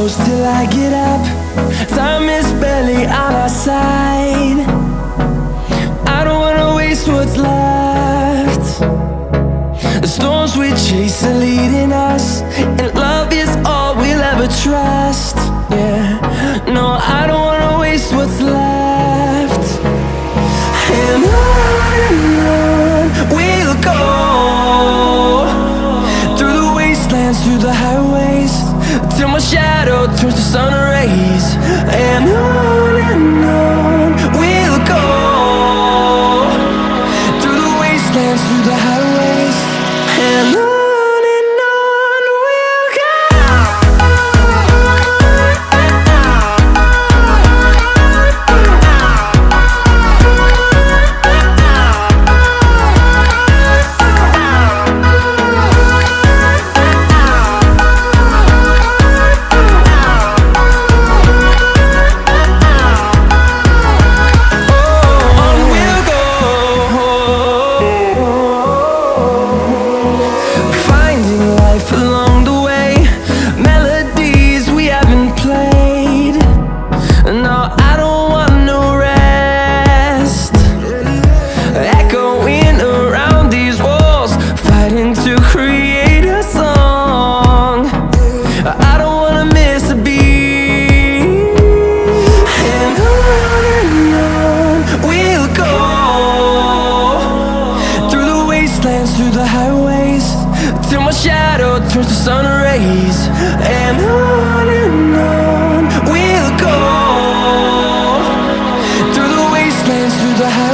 close till I get up. Time is barely on our side. I don't wanna waste what's left. The storms we chase are leading us, and love is all we'll ever trust. Yeah, no, I don't wanna waste what's left. And on we'll go, through the wastelands, through the highways, till my shadow turns to sun rays. And on we'll go, through the wastelands, through the highways, and on. Along the way, melodies we haven't played. No, I don't want no rest. Echoing around these walls, fighting to create a song. I don't wanna miss a beat. And on we'll go, through the wastelands, through the highways, till my shadow turns to sun rays. And on we'll go, through the wastelands, through the highways.